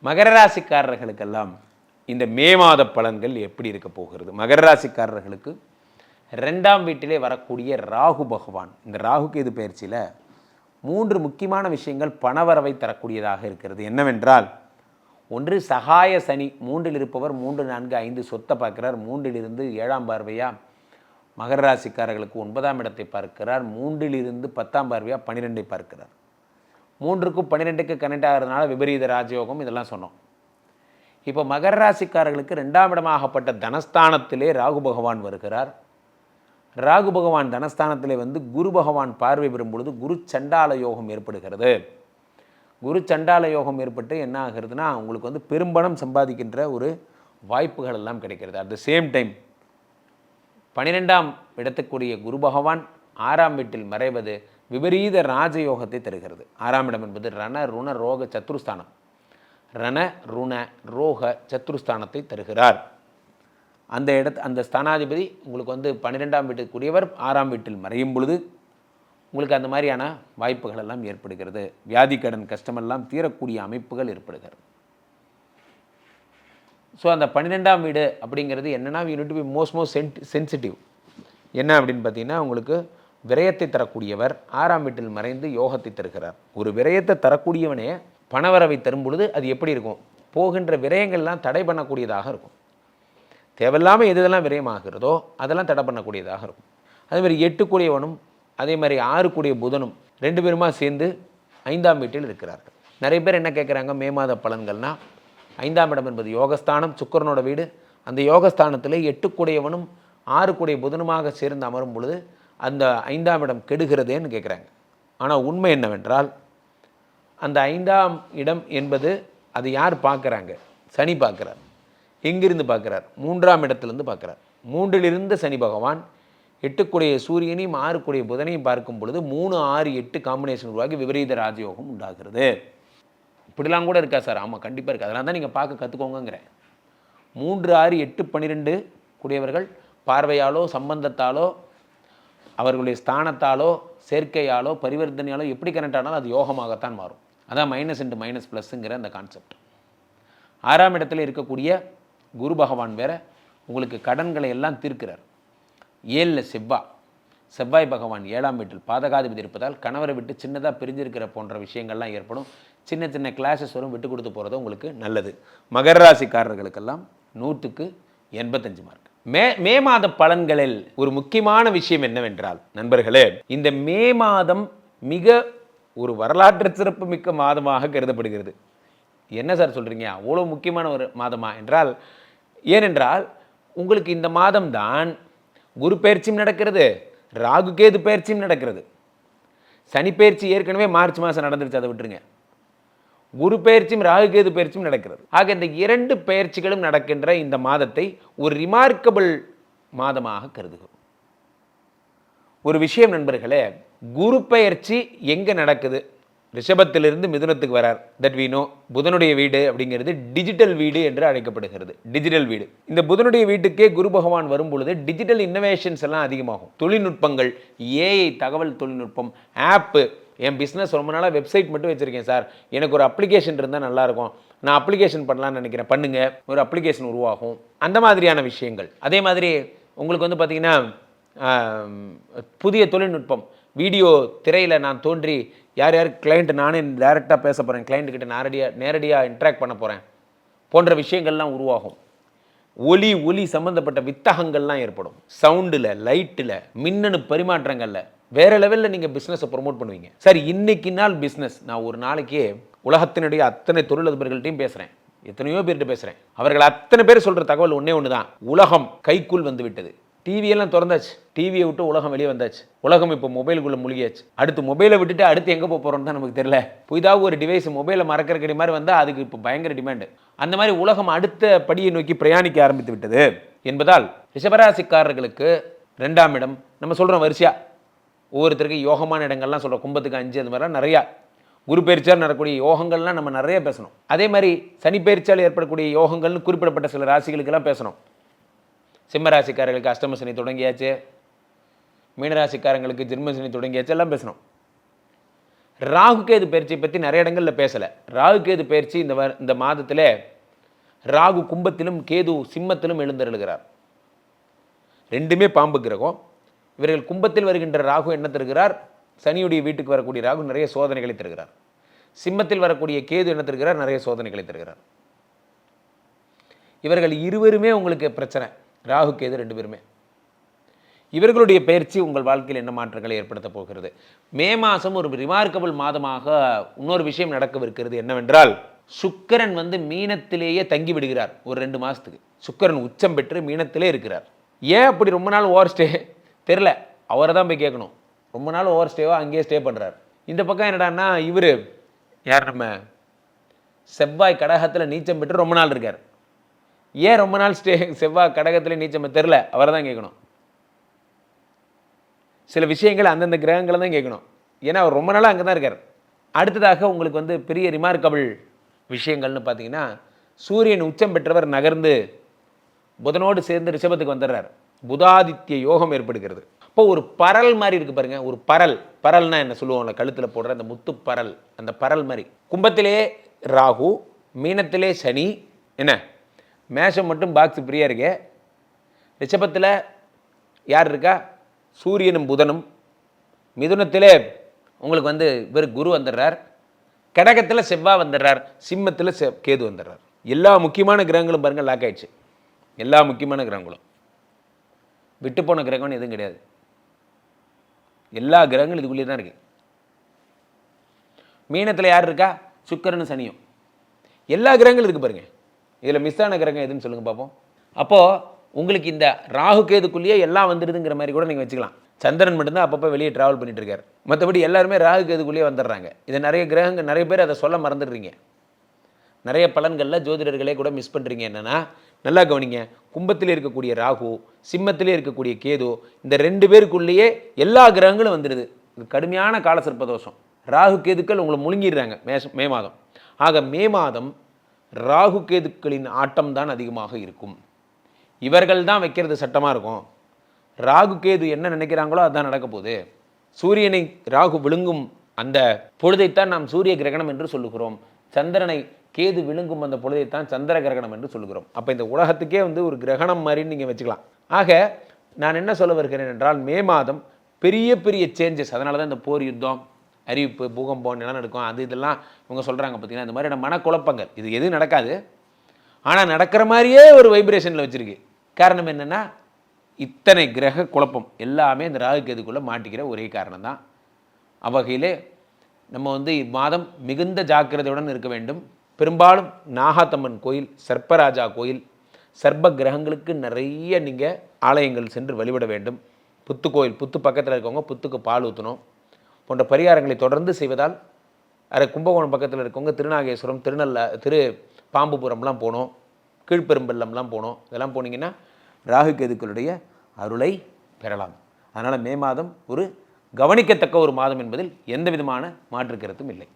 மகர ராசிக்காரர்களுக்கெல்லாம் இந்த மே மாத பலன்கள் எப்படி இருக்க போகிறது? மகர ராசிக்காரர்களுக்கு 2ஆம் வீட்டிலே வரக்கூடிய ராகு பகவான், இந்த ராகு கேது பயிற்சியில் 3 முக்கியமான விஷயங்கள் பணவரவை தரக்கூடியதாக இருக்கிறது. என்னவென்றால், ஒன்று சகாய சனி, 3இல் இருப்பவர் 3, 4, 5 சொத்தை பார்க்கிறார். 3இலிருந்து 7ஆம் பார்வையாக மகர ராசிக்காரர்களுக்கு 9ஆம் இடத்தை பார்க்கிறார். 3இலிருந்து 10ஆம் பார்வையாக 12ஐ பார்க்கிறார். 3க்கும் 12க்கு கனெக்ட் ஆகிறதுனால விபரீத ராஜயோகம் இதெல்லாம் சொன்னோம். இப்போ மகர ராசிக்காரர்களுக்கு 2ஆம் இடமாகப்பட்ட தனஸ்தானத்திலே ராகு பகவான் வருகிறார். ராகு பகவான் தனஸ்தானத்திலே வந்து குரு பகவான் பார்வை பெறும் பொழுது குரு சண்டால யோகம் ஏற்படுகிறது. குரு சண்டால யோகம் ஏற்பட்டு என்ன ஆகிறதுனா, உங்களுக்கு வந்து பெரும்பணம் சம்பாதிக்கின்ற ஒரு வாய்ப்புகள் எல்லாம் கிடைக்கிறது. அட் த சேம் டைம் 12ஆம் இடத்துக்குரிய குரு பகவான் 6ஆம் வீட்டில் மறைவது விபரீத ராஜயோகத்தை தருகிறது. 6ஆம் இடம் என்பது ரண ருண ரோக சத்ருஸ்தானம். ரண ருண ரோக சத்ருஸ்தானத்தை தருகிறார். அந்த ஸ்தானாதிபதி உங்களுக்கு வந்து 12ஆம் வீட்டுக்குரியவர் 6ஆம் வீட்டில் மறையும் பொழுது உங்களுக்கு அந்த மாதிரியான வாய்ப்புகள் எல்லாம் ஏற்படுகிறது. வியாதி கடன் கஷ்டமெல்லாம் தீரக்கூடிய அமைப்புகள் ஏற்படுகிறது. ஸோ அந்த 12ஆம் வீடு அப்படிங்கிறது என்னென்னா, unit to be most sensitive. என்ன அப்படின்னு பார்த்தீங்கன்னா, உங்களுக்கு விரயத்தை தரக்கூடியவர் 6ஆம் வீட்டில் மறைந்து யோகத்தை தருகிறார். ஒரு விரயத்தை தரக்கூடியவனே பணவரவை தரும் பொழுது அது எப்படி இருக்கும்? போகின்ற விரயங்கள்லாம் தடை பண்ணக்கூடியதாக இருக்கும். தேவையில்லாமல் எதெல்லாம் விரயமாகிறதோ அதெல்லாம் தடை பண்ணக்கூடியதாக இருக்கும். அதேமாதிரி 8 கூடியவனும் அதே மாதிரி 6 கூடிய புதனும் 2 பேருமா சேர்ந்து 5ஆம் வீட்டில் இருக்கிறார்கள். நிறைய பேர் என்ன கேட்குறாங்க, மே மாத பலன்கள்னால் 5ஆம் இடம் என்பது யோகஸ்தானம், சுக்கிரனோட வீடு. அந்த யோகஸ்தானத்தில் 8 கூடியவனும் 6 கூடிய புதனுமாக சேர்ந்து அமரும் பொழுது அந்த 5ஆம் இடம் கெடுகிறதேன்னு கேட்குறாங்க. ஆனால் உண்மை என்னவென்றால், அந்த 5ஆம் இடம் என்பது அது யார் பார்க்குறாங்க? சனி பார்க்குறார். எங்கிருந்து பார்க்குறார்? 3ஆம் இடத்துலேருந்து பார்க்குறார். 3இலிருந்து சனி பகவான் 8 கூடிய சூரியனையும் 6 கூடிய புதனையும் பார்க்கும் பொழுது 3, 6, 8 காம்பினேஷன் உருவாகி விபரீத ராஜயோகம் உண்டாகிறது. இப்படிலாம் கூட இருக்கா சார்? ஆமாம், கண்டிப்பாக இருக்குது. அதெல்லாம் தான் நீங்கள் பார்க்க கற்றுக்கோங்கிறேன். 3, 6, 8, 12 கூடியவர்கள் பார்வையாலோ சம்பந்தத்தாலோ அவர்களுடைய ஸ்தானத்தாலோ சேர்க்கையாலோ பரிவர்த்தனையாலோ எப்படி கனெக்ட் ஆனாலும் அது யோகமாகத்தான் மாறும். அதான் மைனஸ் இன்ட்டு மைனஸ் ப்ளஸ்ஸுங்கிற அந்த கான்செப்ட். 6ஆம் இடத்துல இருக்கக்கூடிய குரு பகவான் வேற உங்களுக்கு கடன்களை எல்லாம் தீர்க்கிறார். 7ல் செவ்வாய் பகவான் 7ஆம் வீட்டில் பாதகாதிபதி இருப்பதால் கணவரை விட்டு சின்னதாக பிரிஞ்சிருக்கிற போன்ற விஷயங்கள்லாம் ஏற்படும். சின்ன சின்ன கிளாஸஸ் வரும், விட்டு கொடுத்து போகிறது உங்களுக்கு நல்லது. மகர ராசிக்காரர்களுக்கெல்லாம் 100க்கு 85 மார்க். மே மாத பலன்களில் ஒரு முக்கியமான விஷயம் என்னவென்றால் நண்பர்களே, இந்த மே மாதம் மிக ஒரு வரலாற்று சிறப்பு மிக்க மாதமாக கருதப்படுகிறது. என்ன சார் சொல்கிறீங்க, அவ்வளோ முக்கியமான ஒரு மாதமா என்றால், ஏனென்றால் உங்களுக்கு இந்த மாதம்தான் குரு பயிற்சியும் நடக்கிறது, ராகு கேது பயிற்சியும் நடக்கிறது. சனி பயிற்சி ஏற்கனவே மார்ச் மாதம் நடந்துருச்சு, அதை விட்டுருங்க. குரு பயிற்சியும் ராகு கேது பயிற்சியும் நடக்கிறது. ஆக இந்த 2 பயிற்சிகளும் நடக்கின்ற இந்த மாதத்தை ஒரு ரிமார்க்கபிள் மாதமாக கருதுகிறோம். ஒரு விஷயம் நண்பர்களே, குரு பயிற்சி எங்கே நடக்குது? ரிஷபத்திலிருந்து மிதுனத்துக்கு வரார். That we know. புதனுடைய வீடு அப்படிங்கிறது டிஜிட்டல் வீடு என்று அழைக்கப்படுகிறது. டிஜிட்டல் வீடு. இந்த புதனுடைய வீட்டுக்கே குரு பகவான் வரும் பொழுது டிஜிட்டல் இன்னோவேஷன்ஸ் எல்லாம் அதிகமாகும். தொழில்நுட்பங்கள், ஏஐ தகவல் தொழில்நுட்பம், ஆப்பு. என் பிஸ்னஸ் ரொம்ப நாளாக வெப்சைட் மட்டும் வச்சுருக்கேன் சார், எனக்கு ஒரு அப்ளிகேஷன் இருந்தால் நல்லாயிருக்கும், நான் அப்ளிகேஷன் பண்ணலான்னு நினைக்கிறேன், பண்ணுங்க, ஒரு அப்ளிகேஷன் உருவாகும். அந்த மாதிரியான விஷயங்கள். அதே மாதிரி உங்களுக்கு வந்து பார்த்திங்கன்னா புதிய தொழில்நுட்பம், வீடியோ திரையில் நான் தோன்றி யார் கிளைண்ட் நானே டைரெக்டாக பேச போகிறேன், கிளைண்ட்டுக்கிட்ட நேரடியாக இன்ட்ராக்ட் பண்ண போகிறேன் போன்ற விஷயங்கள்லாம் உருவாகும். ஒலி சம்மந்தப்பட்ட வித்தகங்கள்லாம் ஏற்படும். சவுண்டில், லைட்டில், மின்னணு பரிமாற்றங்களில் வேறு லெவலில் நீங்கள் பிஸ்னஸை ப்ரொமோட் பண்ணுவீங்க. சார் இன்னைக்கு நாள் பிஸ்னஸ், நான் ஒரு நாளைக்கு உலகத்தினுடைய அத்தனை தொழிலதிபர்கள்ட்டையும் பேசுகிறேன், எத்தனையோ பேர்கிட்ட பேசுகிறேன். அவர்கள் அத்தனை பேர் சொல்கிற தகவல் ஒன்று தான், உலகம் கைக்குள் வந்து விட்டது. டிவியெல்லாம் திறந்தாச்சு, டிவியை விட்டு உலகம் வெளியே வந்தாச்சு. உலகம் இப்போ மொபைலுக்குள்ளே மூழ்கியாச்சு. அடுத்து மொபைலை விட்டுட்டு அடுத்து எங்கே போகிறோன்னு தான் நமக்கு தெரியல. புதிதாக ஒரு டிவைஸ் மொபைலை மறக்கிற மாதிரி வந்தால் அதுக்கு இப்போ பயங்கர டிமாண்டு. அந்த மாதிரி உலகம் அடுத்த படியை நோக்கி பிரயாணிக்க ஆரம்பித்து விட்டது என்பதால் ரிஷபராசிக்காரர்களுக்கு 2ஆம் இடம் நம்ம சொல்கிறோம் வரிசையாக. ஒவ்வொருத்தருக்கு யோகமான இடங்கள்லாம் சொல்கிறோம். கும்பத்துக்கு 5 அது மாதிரிலாம் நிறையா. குரு பயிற்சியால் நடக்கக்கூடிய யோகங்கள்லாம் நம்ம நிறைய பேசணும். அதே மாதிரி சனி பயிற்சியால் ஏற்படக்கூடிய யோகங்கள்னு குறிப்பிடப்பட்ட சில ராசிகளுக்கெல்லாம் பேசணும். சிம்ம ராசிக்காரர்களுக்கு அஷ்டம சனி தொடங்கியாச்சு, மீனராசிக்காரங்களுக்கு ஜென்ம சனி தொடங்கியாச்சு, எல்லாம் பேசணும். ராகு கேது பயிற்சியை பற்றி நிறைய இடங்களில் பேசலை. ராகு கேது பயிற்சி இந்த மாதத்தில் ராகு கும்பத்திலும் கேது சிம்மத்திலும் எழுந்தருளுகிறார். ரெண்டுமே பாம்பு கிரகம். இவர்கள் கும்பத்தில் வருகின்ற ராகு என்ன தருகிறார்? சனியுடைய வீட்டுக்கு வரக்கூடிய ராகு நிறைய சோதனைகளை தருகிறார். சிம்மத்தில் வரக்கூடிய கேது என்ன தருகிறார்? நிறைய சோதனைகளை தருகிறார். இவர்கள் இருவருமே உங்களுக்கு பிரச்சனை. ராகு கேது ரெண்டு பேருமே. இவர்களுடைய பயிற்சி உங்கள் வாழ்க்கையில் என்ன மாற்றங்களை ஏற்படுத்த போகிறது? மே மாதம் ஒரு ரிமார்க்கபிள் மாதமாக இன்னொரு விஷயம் நடக்கவிருக்கிறது. என்னவென்றால், சுக்கிரன் மீனத்திலேயே தங்கி விடுகிறார் ஒரு 2 மாதத்துக்கு. சுக்கிரன் உச்சம் பெற்று மீனத்திலே இருக்கிறார். ஏன் அப்படி ரொம்ப நாள் ஓவர் ஸ்டே தெரில, அவரை தான் போய் கேட்கணும். ரொம்ப நாள் ஓவர் ஸ்டேவா அங்கேயே ஸ்டே பண்ணுறார். இந்த பக்கம் என்னடான்னா, இவர் யார், நம்ம செவ்வாய் கடகத்தில் நீச்சம் பெற்று ரொம்ப நாள் இருக்கார். ஏன் ரொம்ப நாள் செவ்வாய் கடகத்தில் நீச்சம் தெரில, அவரை தான் கேட்கணும். சில விஷயங்கள் அந்தந்த கிரகங்களை தான் கேட்கணும். ஏன்னா அவர் ரொம்ப நாளாக அங்கே தான் இருக்கார். அடுத்ததாக உங்களுக்கு பெரிய ரிமார்க்கபிள் விஷயங்கள்னு பார்த்தீங்கன்னா, சூரியன் உச்சம் பெற்றவர் நகர்ந்து புதனோடு சேர்ந்து ரிஷபத்துக்கு வந்துடுறார். புதாதித்ய யோகம் ஏற்படுகிறது. இப்போ ஒரு பரல் மாதிரி இருக்குது பாருங்க. ஒரு பரல்னா என்ன சொல்லுவோம்ல, கழுத்தில் போடுற அந்த முத்து பரல், அந்த பரல் மாதிரி. கும்பத்திலே ராகு, மீனத்திலே சனி, என்ன மேஷம் மட்டும் பாக்ஸ் ஃப்ரீயாக இருக்கு. ரிஷபத்தில் யார் இருக்கா? சூரியனும் புதனும். மிதுனத்திலே உங்களுக்கு இவர் குரு வந்துடுறார். கடகத்தில் செவ்வாய் வந்துடுறார். சிம்மத்தில் கேது வந்துடுறார். எல்லா முக்கியமான கிரகங்களும் பாருங்கள் லாக் ஆயிடுச்சு. எல்லா முக்கியமான கிரகங்களும் விட்டு போன கிரகம்னு எதுவும் கிடையாது. எல்லா கிரகங்களும் இதுக்குள்ளேயே தான் இருக்கு. மீனத்தில் யார் இருக்கா? சுக்கிரனும் சனியும். எல்லா கிரகங்களும் இருக்கு பாருங்க. இதில் மிஸ் ஆன கிரகம் எதுன்னு சொல்லுங்க பார்ப்போம். அப்போது உங்களுக்கு இந்த ராகு கேதுக்குள்ளேயே எல்லாம் வந்துடுதுங்கிற மாதிரி கூட நீங்கள் வச்சுக்கலாம். சந்திரன் மட்டும்தான் அப்பப்போ வெளியே ட்ராவல் பண்ணிட்டு இருக்கார். மற்றபடி எல்லாருமே ராகு கேதுக்குள்ளேயே வந்துடுறாங்க. இதை நிறைய கிரகங்கள், நிறைய பேர் அதை சொல்ல மறந்துடுறீங்க. நிறைய பலன்களில் ஜோதிடர்களே கூட மிஸ் பண்ணுறீங்க. என்னென்னா, நல்லா கவனிங்க. கும்பத்தில் இருக்கக்கூடிய ராகு, சிம்மத்திலே இருக்கக்கூடிய கேது, இந்த 2 பேருக்குள்ளேயே எல்லா கிரகங்களும் வந்துடுது. இது கடுமையான காலசர்ப்ப தோஷம். ராகு கேதுக்கள் உங்களை முழுங்கிடுறாங்க மே மாதம். ஆக மே மாதம் ராகு கேதுக்களின் ஆட்டம் தான் அதிகமாக இருக்கும். இவர்கள் தான் வைக்கிறது சட்டமாக இருக்கும். ராகு கேது என்ன நினைக்கிறாங்களோ அதுதான் நடக்க போகுது. சூரியனை ராகு விழுங்கும் அந்த பொழுதைத்தான் நாம் சூரிய கிரகணம் என்று சொல்லுகிறோம். சந்திரனை கேது விழுங்கும் அந்த பொழுதைத்தான் சந்திர கிரகணம் என்று சொல்லுகிறோம். அப்போ இந்த உலகத்துக்கே ஒரு கிரகணம் மாதிரின்னு நீங்கள் வச்சுக்கலாம். ஆக நான் என்ன சொல்ல வருகிறேன் என்றால், மே மாதம் பெரிய பெரிய சேஞ்சஸ். அதனால தான் இந்த போர், யுத்தம், அறிவிப்பு, பூகம்பம், நிலநடுக்கம், அது இதெல்லாம் இவங்க சொல்கிறாங்க. பார்த்தீங்கன்னா இந்த மாதிரியான மனக்குழப்பங்கள் இது எதுவும் நடக்காது. ஆனால் நடக்கிற மாதிரியே ஒரு வைப்ரேஷனில் வச்சுருக்கு. காரணம் என்னென்னா, இத்தனை கிரக குழப்பம் எல்லாமே இந்த ராகு கேதுக்குள்ளே மாட்டிக்கிற ஒரே காரணம் தான். அவ்வகையிலே நம்ம இம்மாதம் மிகுந்த ஜாக்கிரதையுடன் இருக்க வேண்டும். பெரும்பாலும் நாகாத்தம்மன் கோயில், சர்ப்பராஜா கோயில், சர்ப்ப கிரகங்களுக்கு நிறைய நீங்கள் ஆலயங்கள் சென்று வழிபட வேண்டும். புத்து கோயில், புத்து பக்கத்தில் இருக்கவங்க புத்துக்கு பால் ஊற்றணும் போன்ற பரிகாரங்களை தொடர்ந்து செய்வதால், கும்பகோணம் பக்கத்தில் இருக்கவங்க திருநாகேஸ்வரம், திரு பாம்புபுரம்லாம் போனோம், கீழ்பெரும்பள்ளம்லாம் போனோம். இதெல்லாம் போனீங்கன்னா ராகு கேதுக்களுடைய அருளை பெறலாம். அதனால் மே மாதம் ஒரு கவனிக்கத்தக்க ஒரு மாதம் என்பதில் எந்த விதமான மாற்று கருத்தும் இல்லை.